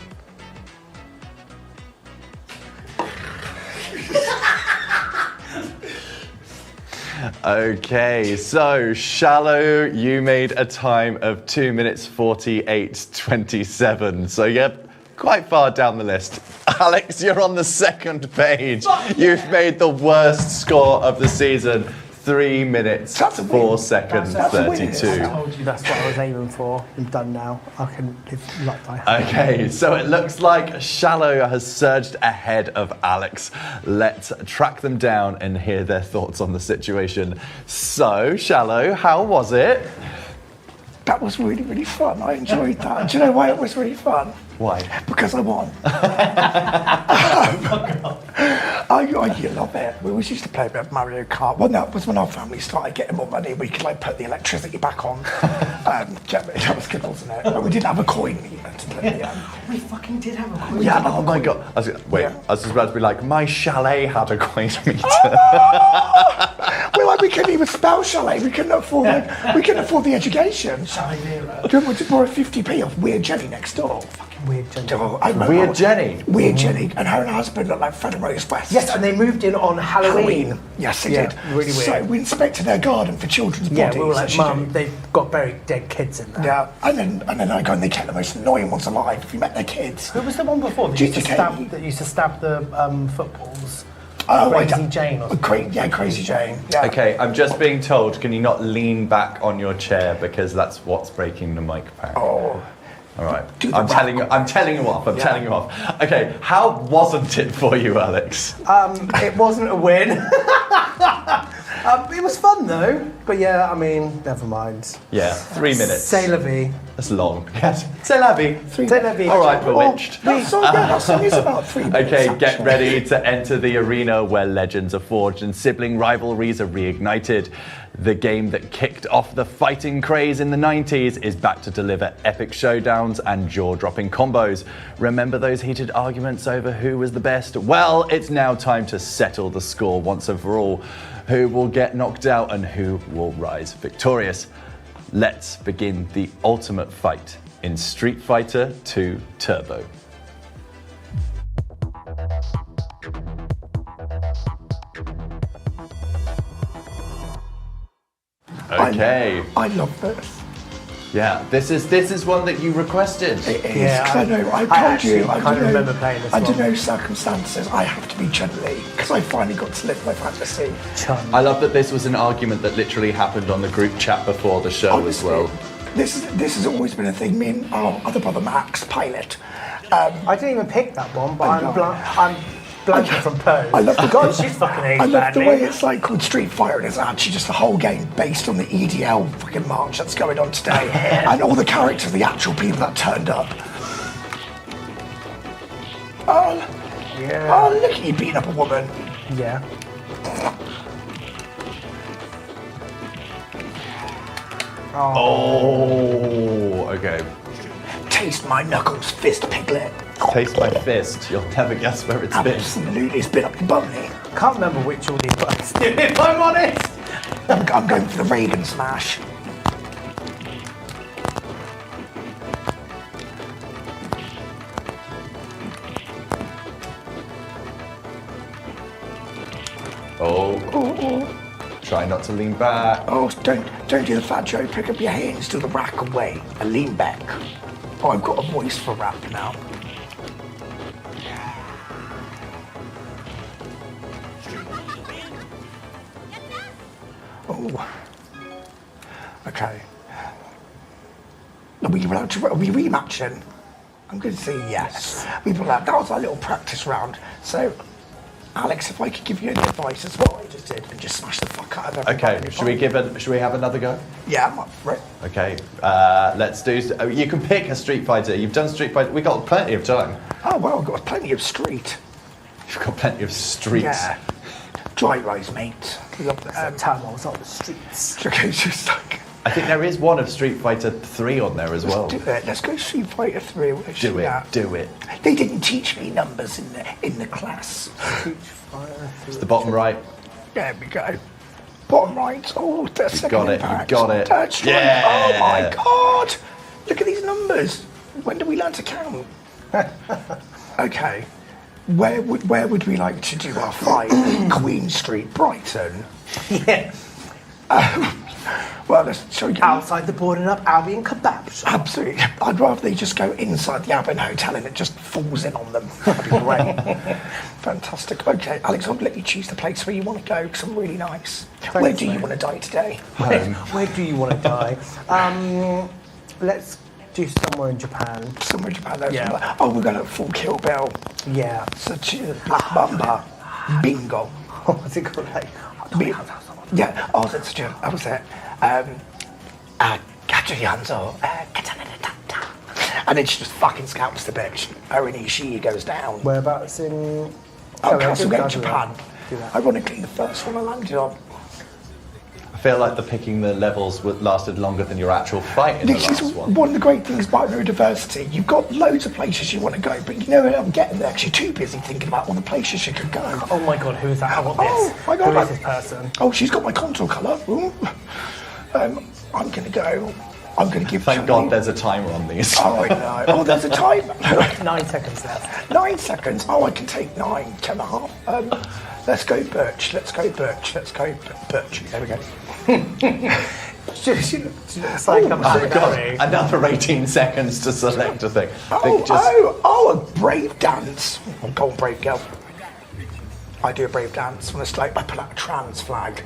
Okay, so Shallow, you made a time of 2 minutes 48:27. So you're quite far down the list. Alex, you're on the second page. You've made the worst score of the season. 3 minutes, 4 seconds, That's a win. 32. I told you that's what I was aiming for. I'm done now. I can live like I have. Okay, so it looks like Shallow has surged ahead of Alex. Let's track them down and hear their thoughts on the situation. So, Shallow, how was it? That was really, really fun. I enjoyed that. Do you know why it was really fun? Why? Because I won. You love it. We always used to play a bit of Mario Kart. Well, that was when our family started getting more money. We could like put the electricity back on. That was good, wasn't it? But we didn't have a coin either to put the. We fucking did have a quiz. Yeah, Oh my god. I was just about to be like, my chalet had a coin meter. Well, like, we couldn't even spell chalet. We couldn't afford the education. Shallow Vera. Do you want to borrow 50p off Weird Jenny next door? Fucking weird gender. Oh, I remember- Weird Jenny? Weird Jenny. And her and her husband looked like Fred and Rose West. Yes, and they moved in on Halloween. Yes, they Yeah, did. really weird. So we inspected their garden for children's Yeah, bodies. we were like, as you Mum, do. they've got buried dead kids in there. Yeah, and then I go and they kept the most annoying ones alive if you met their kids. Who was the one before that used to stab the footballs? Crazy Jane or something. Crazy Jane. Yeah. Okay, I'm just being told, can you not lean back on your chair because that's what's breaking the mic pack. Oh. All right. Do the I'm telling you off. I'm telling you off. Okay, how wasn't it for you, Alex? It wasn't a win. It was fun though, but yeah, I mean, never mind. Yeah, 3 minutes. C'est la vie. That's long. Yes. C'est la vie. C'est la vie. All right, Bewitched. That's all good. That's only about 3 minutes. Okay, get actually. ready to enter the arena where legends are forged and sibling rivalries are reignited. The game that kicked off the fighting craze in the 90s is back to deliver epic showdowns and jaw-dropping combos. Remember those heated arguments over who was the best? Well, it's now time to settle the score once and for all. Who will get knocked out and who will rise victorious? Let's begin the ultimate fight in Street Fighter 2 Turbo. Okay. I love this. Yeah, this is one that you requested. It is. Yeah, 'Cause I know. I told actually you. can't remember playing this Under one. no circumstances, I have to be Chun-Li because I finally got to live my fantasy. I love that this was an argument that literally happened on the group chat before the show as well. This has always been a thing. Me and our other brother Max, Pilot. I didn't even pick that one, but I'm blanking from Pose. I love the God, she's fucking I aged love the badly. way it's like called Street Fighter, and it's actually just the whole game based on the EDL fucking march that's going on today, and all the characters, the actual people that turned up. Oh, Yeah. oh, look at you beating up a woman. Yeah. Oh, okay. Taste my knuckles, fist piglet. Taste my fist. You'll never guess where it's been. Absolutely, it's been up the bumney. Can't remember which order you put us in, if I'm honest. I'm going for the Reagan smash. Oh. Try not to lean back. Oh, don't do the fat Joe. Pick up your hands, do the rack away, and lean back. Oh, I've got a voice for rap now. Oh. Okay. Are we rematching? I'm going to say yes. That was our little practice round. So, Alex, if I could give you any advice, that's what I just did, and just smash the fuck out of everybody. Okay, should we have another go? Yeah, I'm up for it. Okay, let's do. You can pick a Street Fighter. You've done Street Fighter. We got plenty of time. Oh well, I've got plenty of street. You've got plenty of streets. Yeah. Dry rise, mate. Love that. Tunnels on the streets. Okay, just like. I think there is one of Street Fighter 3 on there as well. Let's do it. Let's go Street Fighter 3. Do it. Do it. They didn't teach me numbers in the class. It's the bottom right. There we go. Bottom right. Oh, that's You second got it. impact. You got it. That's right. Yeah. Oh my god! Look at these numbers. When do we learn to count? Okay. Where would we like to do our fight? Queen Street, Brighton. Yeah. Well, shall we go Outside the boarding up Albion kebab shop. Absolutely. I'd rather they just go inside the Albion Hotel and it just falls in on them. That'd be great. Fantastic. Okay, Alex, I'll let you choose the place where you want to go because I'm really nice. Where do you want to die today? Where do you want to die? Let's do somewhere in Japan. Somewhere in Japan. There's Yeah. one. Oh, we're going to full Kill Bill. Yeah. Such a Black Bamba. Bingo. What's it called? Like, Yeah, oh, that's true. That was it. And then she just fucking scalps the bitch. Owen Ishii goes down. whereabouts in? Okay, so we're going to do Japan. Do that. Ironically, the first one I landed on. I feel like the picking the levels lasted longer than your actual fight in the This is last one. one of the great things about neurodiversity. You've got loads of places you want to go, but you know I'm getting there because you're too busy thinking about all the places you could go. Oh my god, who is that? I want this. Oh my God, Who is this person? Oh, she's got my contour colour. Ooh. I'm going to go. I'm going to give. Thank God there's a timer on these. Oh, I know. Oh, there's a time. 9 seconds left. 9 seconds. Oh, I can take 9, 10 and a half. Let's go Birch. Let's go Birch. Let's go Birch. There we go. She looks like I'm Oh, God. Another 18 seconds to select a thing. A brave dance. Oh, go on, brave girl. I do a brave dance when I put out a trans flag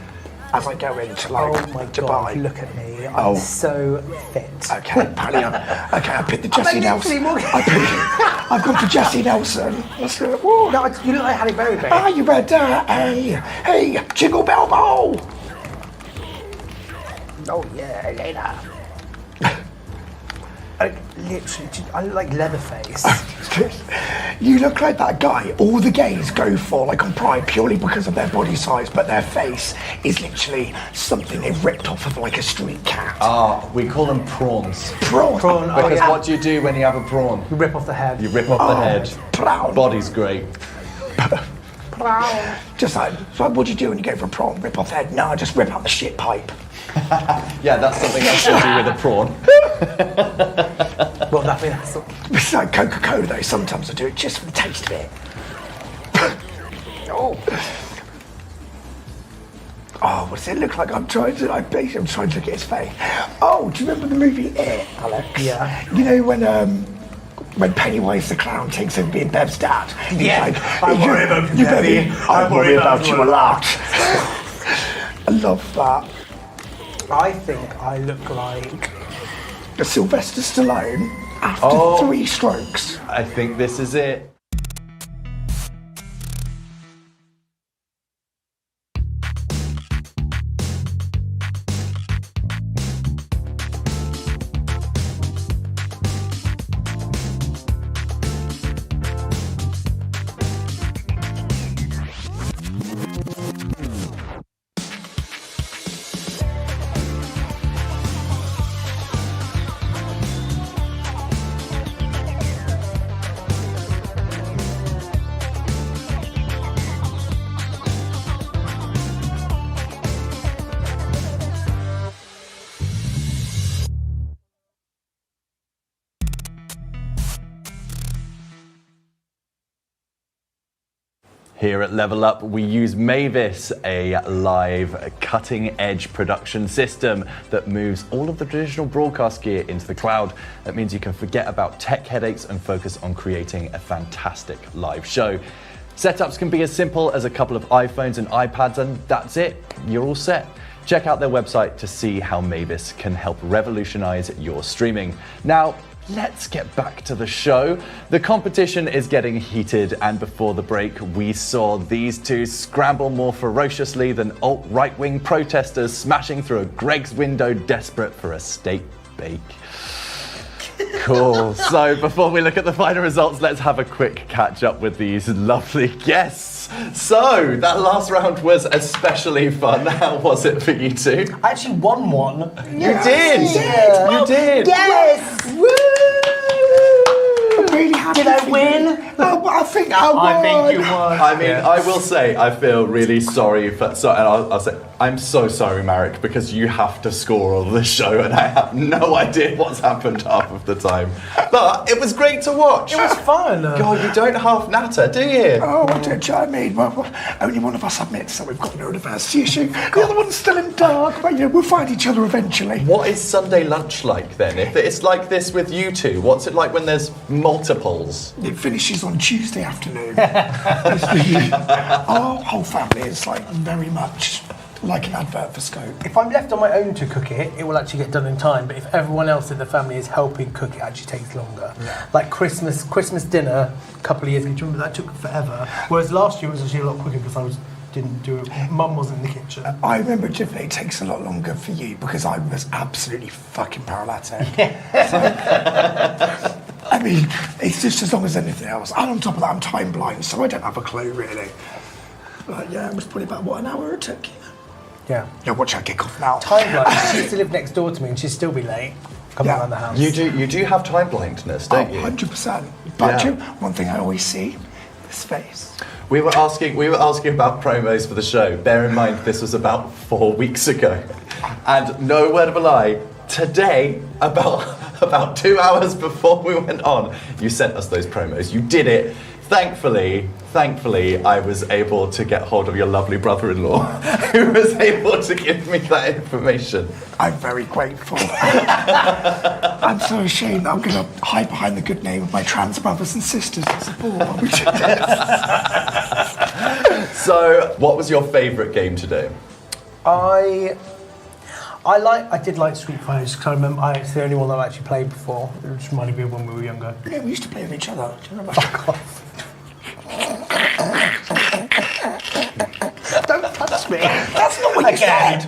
as I go into like Oh my Dubai. god, look at me. I'm so fit. Okay, Pallion. Okay, I picked the Jessie Nelson. I've gone for Jessie Nelson. Let's do it. Whoa. No, you look like Halle Berry, babe. Ah, you read that? Hey, Jingle Bell Bowl. Oh yeah, later. I look like Leatherface. You look like that guy all the gays go for, like on Pride, purely because of their body size, but their face is literally something they've ripped off of like a street cat. We call them prawns. Prawn. Because what do you do when you have a prawn? You rip off the head. You rip off the head. Prawn. Body's great. Prawn. Just like, so what do you do when you go for a prawn? Rip off the head? No, just rip out the shit pipe. Yeah, that's something I should do with a prawn. Well, that's It's like Coca-Cola though, sometimes I do it just for the taste of it. Oh, what does it look like? I'm trying to look at his face. Oh, do you remember the movie It, Alex? Yeah. You know when Pennywise the clown takes over being Bev's dad? He's like, I worry about you, Bevy. I worry about you a lot. I love that. I think I look like Sylvester Stallone after 3 strokes. I think this is it. Here at Level Up, we use Mavis, a live cutting-edge production system that moves all of the traditional broadcast gear into the cloud. That means you can forget about tech headaches and focus on creating a fantastic live show. Setups can be as simple as a couple of iPhones and iPads, and that's it. You're all set. Check out their website to see how Mavis can help revolutionize your streaming. Now, let's get back to the show. The competition is getting heated, and before the break, we saw these two scramble more ferociously than alt-right-wing protesters smashing through a Greg's window desperate for a steak bake. Cool. So before we look at the final results, let's have a quick catch up with these lovely guests. So that last round was especially fun. How was it for you two? I actually won one. You did! Yeah. You did! Yes! Woo! I'm really happy. Did I for you. win? Oh, I think I won. I think you won. I mean, I will say I feel really sorry for. And I'll say I'm so sorry, Marek, because you have to score all this show, and I have no idea what's happened half of the time. But it was great to watch. It was fun. God, you don't half natter, do you? Oh, I don't. I mean, well, only one of us admits that we've got neurodiversity issue. The other one's still in dark, but we'll find each other eventually. What is Sunday lunch like then? If it's like this with you two, what's it like when there's multiples? It finishes on Tuesday afternoon. Our whole family is like very much like an advert for Scope. If I'm left on my own to cook it, it will actually get done in time. But if everyone else in the family is helping cook, it actually takes longer. Yeah. Like Christmas dinner a couple of years ago. Do you remember that took forever? Whereas last year it was actually a lot quicker because didn't do it. Mum wasn't in the kitchen. I remember it takes a lot longer for you because I was absolutely fucking paralytic. So, I mean, it's just as long as anything else. And on top of that, I'm time blind, so I don't have a clue really. But yeah, it was probably about an hour it took. Yeah. Yeah, watch her kick off now. Time blind. She used to live next door to me and she'd still be late coming around the house. You do have time blindness, don't you? 100%. But Yeah. one thing I always see, this face. We were asking about promos for the show. Bear in mind, this was about 4 weeks ago. And no word of a lie, today, about 2 hours before we went on, you sent us those promos. You did it. Thankfully, I was able to get hold of your lovely brother-in-law, who was able to give me that information. I'm very grateful. I'm so ashamed that I'm going to hide behind the good name of my trans brothers and sisters and support. So, what was your favourite game today? I did like Street Fighter because I remember it's the only one I've actually played before. It just reminded me of when we were younger. Yeah, we used to play with each other. Do you remember? Fuck off. Don't touch me. That's not what you said.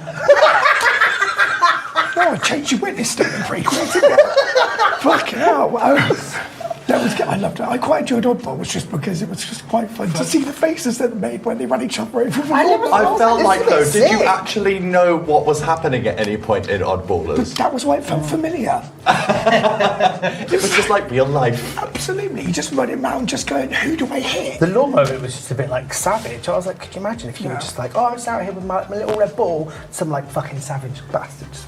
Oh, change your witness statement pretty quick, didn't it? Fucking hell. That was good. I loved it. I quite enjoyed Oddballers just because it was just quite fun to see the faces that they made when they ran each other over. I felt like, though, did you sick. actually know what was happening at any point in Oddballers? That was why it felt familiar. It was just like real life. Absolutely. You just running around just going, who do I hit? The law moment was just a bit like savage. I was like, could you imagine if you were just like, oh, I'm just out here with my little red ball, some like fucking savage bastard just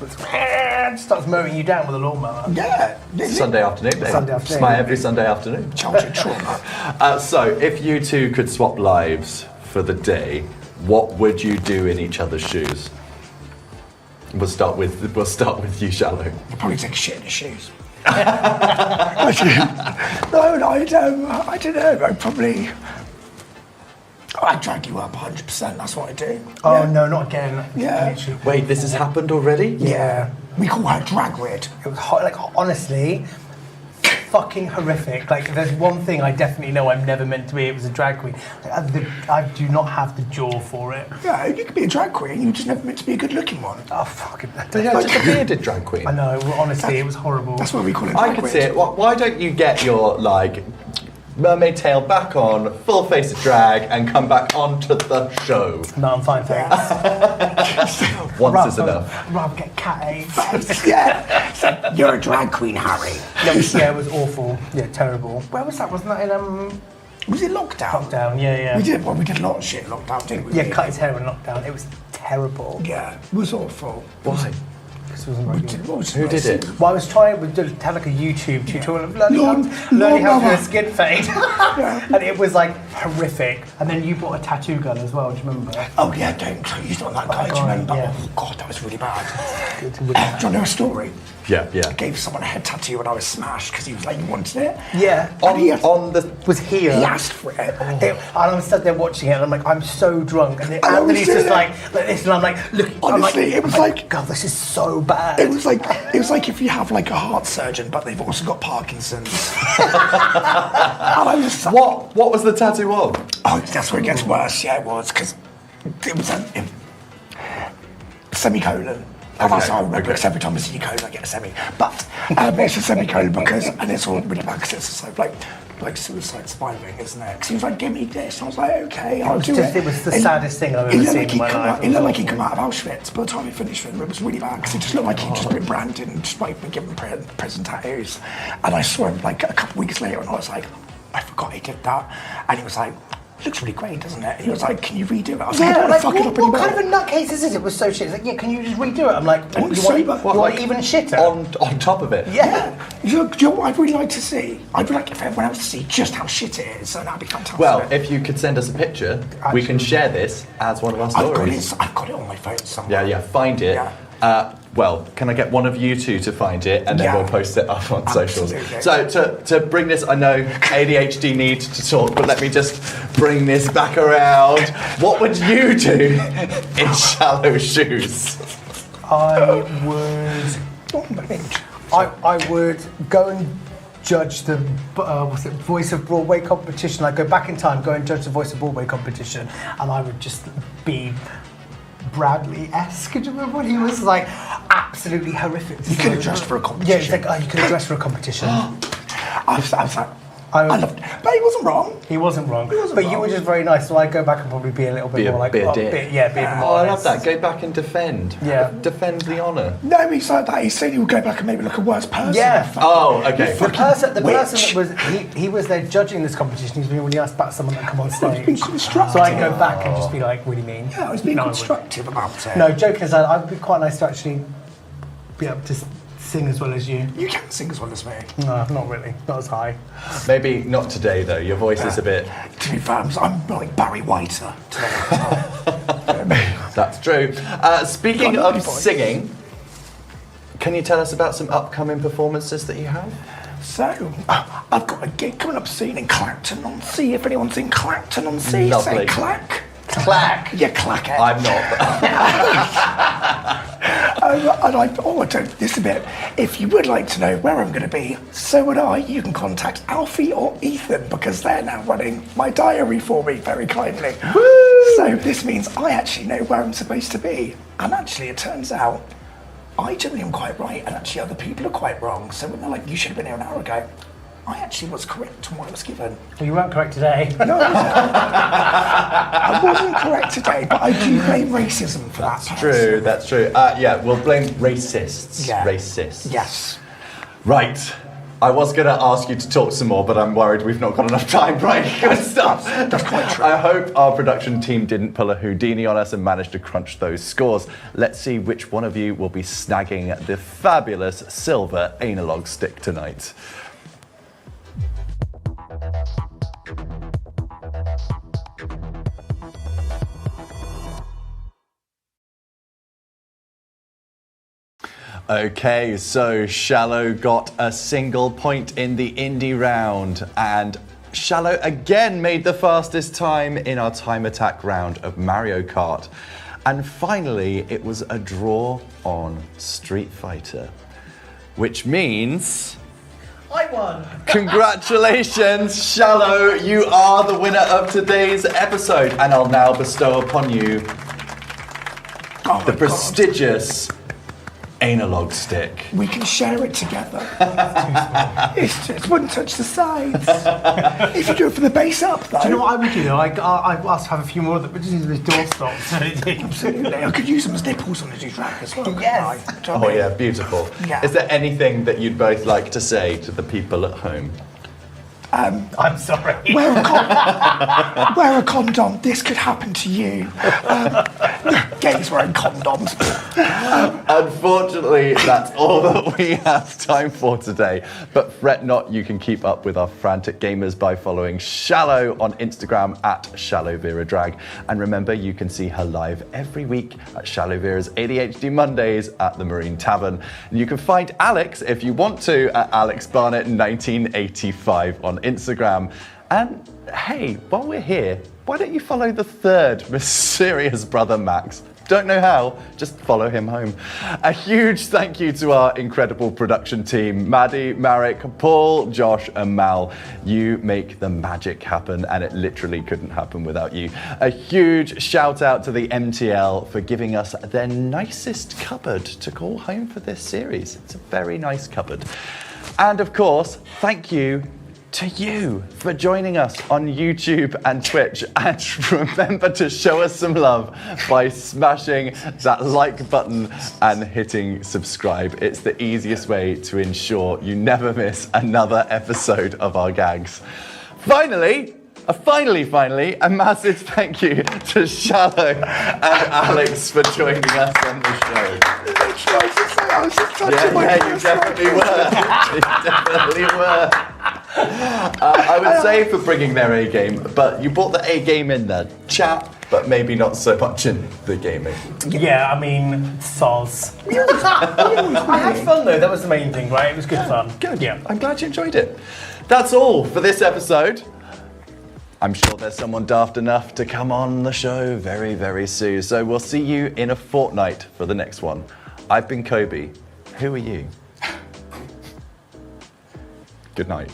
starts mowing you down with a lawnmower. Yeah. Sunday afternoon, baby. Sunday afternoon. It's my every Sunday afternoon. Childhood trauma. So, if you two could swap lives for the day, what would you do in each other's shoes? We'll start with you, Shallow. I'd probably take a shit in his shoes. No, I don't know. I'd drag you up 100%. That's what I do. Oh Yeah. no, not again. Yeah. Literally. Wait, this has happened already? Yeah. We call her drag rid. It was hot, like honestly, fucking horrific. Like there's one thing I definitely know I'm never meant to be. It was a drag queen. Like, I do not have the jaw for it. Yeah, you could be a drag queen. You're just never meant to be a good-looking one. Oh fucking. Yeah, just a bearded drag queen. I know. Well, honestly, it was horrible. That's why we call it drag I could rid. see it. Why don't you get your, like, mermaid tail back on, full face of drag, and come back onto the show? No, I'm fine, thanks. Once is enough. Rather get cat AIDS. Yeah. So, you're a drag queen, Harry. Yeah, it was awful. Yeah, terrible. Where was that? Wasn't that in Was it lockdown? lockdown? Yeah. We did a lot of shit in lockdown, didn't we? Yeah, cut his hair in lockdown. It was terrible. Yeah, it was awful. Why? This wasn't very good. Who did it? Well, I was trying to have like a YouTube tutorial of learning Lawn how to do a mother. skin fade. And it was like horrific. And then you bought a tattoo gun as well, do you remember? Oh yeah, don't use it on that guy, do you God, remember? yeah. Oh god, that was really bad. Good to Do you want to know a story? Yeah. I gave someone a head tattoo when I was smashed because he was like, you wanted it? Yeah. On the... Was here. He asked for it. And I'm sat there watching it, and I'm like, I'm so drunk. And then I was Anthony's just doing like this, and I'm like, look. Honestly, it was like- God, this is so bad. It was like if you have like a heart surgeon, but they've also got Parkinson's. And I was just, What was the tattoo on? oh, that's where it gets worse. Yeah, it was because it was a semicolon. And that's how I remember, because every time I see a colon, I get a semi. But it's a semicolon because, and it's all really bad because it's sort of like suicide spiraling, isn't it? Because he was like, give me this. And I was like, okay, I'll do it. It was the saddest thing I've ever seen in my life. It looked like he'd come out of Auschwitz. By the time he finished with him, it was really bad because it just looked like he'd just been branded and just like been given prison tattoos. And I saw him like a couple weeks later and I was like, I forgot he did that. And he was like, looks really great, doesn't it? And he was like, can you redo it? I was like, I don't want to fuck it up what anymore. kind of a nutcase is it? It was so shit. It's like, yeah, can you just redo it? I'm like, And what, it you was want, so- you want even shitter? On top of it? Yeah. You know what I'd really like to see? I'd like if everyone else to see just how shit it is, so that'd be fantastic. Well, if you could send us a picture, we can share this as one of our stories. I've got it on my phone somewhere. Yeah, find it. Yeah. Well, can I get one of you two to find it, and then Yeah. we'll post it up on socials. Absolutely. So to bring this, I know ADHD needs to talk, but let me just bring this back around. What would you do in Shallow shoes? I would go and judge the Voice of Broadway competition. I'd go back in time, go and judge the Voice of Broadway competition, and I would just be Bradley-esque. Do you remember when he was like absolutely horrific? You could have dressed for a competition. Yeah, it's like, oh, you could have dressed for a competition. I was like, I loved it. But he wasn't wrong. He wasn't wrong. wasn't But you wrong. were just very nice, so I'd go back and probably be a little bit more like, be a oh, dick. be even more Oh, I love honest. that. Go back and defend. Yeah. Defend the honour. No, he's like that. He said he would go back and maybe look a worse person. Yeah. Oh, okay. The person that witch. was he was there judging this competition. He's been really nice about someone that come on stage. being constructive. So I'd go back and just be like, really mean. Yeah, I was being No, I wouldn't. constructive about it. No, joking aside, I would be quite nice to actually be able to sing as well as you. You can sing as well as me. No, not really. Not as high. Maybe not today, though. Your voice is a bit... To be fair, I'm like Barry Whiter. That's true. Speaking Got a of voice. singing, can you tell us about some upcoming performances that you have? So, I've got a gig coming up soon in Clacton-on-Sea. If anyone's in Clacton-on-Sea, Lovely. say clack. Clack. Yeah, clack it. I'm not. This is a bit. If you would like to know where I'm going to be, so would I. You can contact Alfie or Ethan because they're now running my diary for me very kindly. Woo! So this means I actually know where I'm supposed to be. And actually, it turns out I generally am quite right, and actually other people are quite wrong. So when they're like, you should have been here an hour ago, I actually was correct on what I was given. Well, you weren't correct today. No, I wasn't correct today, but I do blame racism for that. True, that's true. Yeah, we'll blame racists. Yeah. Racists. Yes. Right. I was going to ask you to talk some more, but I'm worried we've not got enough time. Right, good stuff. That's quite true. I hope our production team didn't pull a Houdini on us and managed to crunch those scores. Let's see which one of you will be snagging the fabulous silver analog stick tonight. Okay, so Shallow got a single point in the indie round, and Shallow again made the fastest time in our time attack round of Mario Kart. And finally, it was a draw on Street Fighter, which means... I won! Congratulations, Shallow, you are the winner of today's episode, and I'll now bestow upon you the prestigious analog stick. We can share it together. It's wouldn't touch the sides. If you do it for the base up, though. Do you know what I would do though? I must have a few more that would just use this door stop. Absolutely. I could use them as nipples on the drag as well. Yes. Couldn't I? Do you know what I mean? Yeah, beautiful. Yeah. Is there anything that you'd both like to say to the people at home? I'm sorry. Wear a condom. This could happen to you. Gays wearing condoms. Unfortunately, that's all that we have time for today. But fret not, you can keep up with our frantic gamers by following Shallow on Instagram at Shallow Vera Drag. And remember, you can see her live every week at Shallow Vera's ADHD Mondays at the Marine Tavern. And you can find Alex, if you want to, at Alex Barnett 1985 on Instagram. And hey, while we're here, why don't you follow the third mysterious brother Max? Don't know how, just follow him home. A huge thank you to our incredible production team, Maddie, Marek, Paul, Josh and Mal. You make the magic happen, and it literally couldn't happen without you. A huge shout out to the MTL for giving us their nicest cupboard to call home for this series. It's a very nice cupboard. And of course, thank you to you for joining us on YouTube and Twitch. And remember to show us some love by smashing that like button and hitting subscribe. It's the easiest way to ensure you never miss another episode of our gags. Finally, a massive thank you to Shallow and Alex for joining us on the show. I was just touching my you definitely were. You definitely were. I would say for bringing their A game, but you brought the A game in the chat, but maybe not so much in the gaming. Yeah, I mean, soz. I had fun though, that was the main thing, right? It was good fun. Good. Yeah. I'm glad you enjoyed it. That's all for this episode. I'm sure there's someone daft enough to come on the show very, very soon. So we'll see you in a fortnight for the next one. I've been Kobe. Who are you? Good night.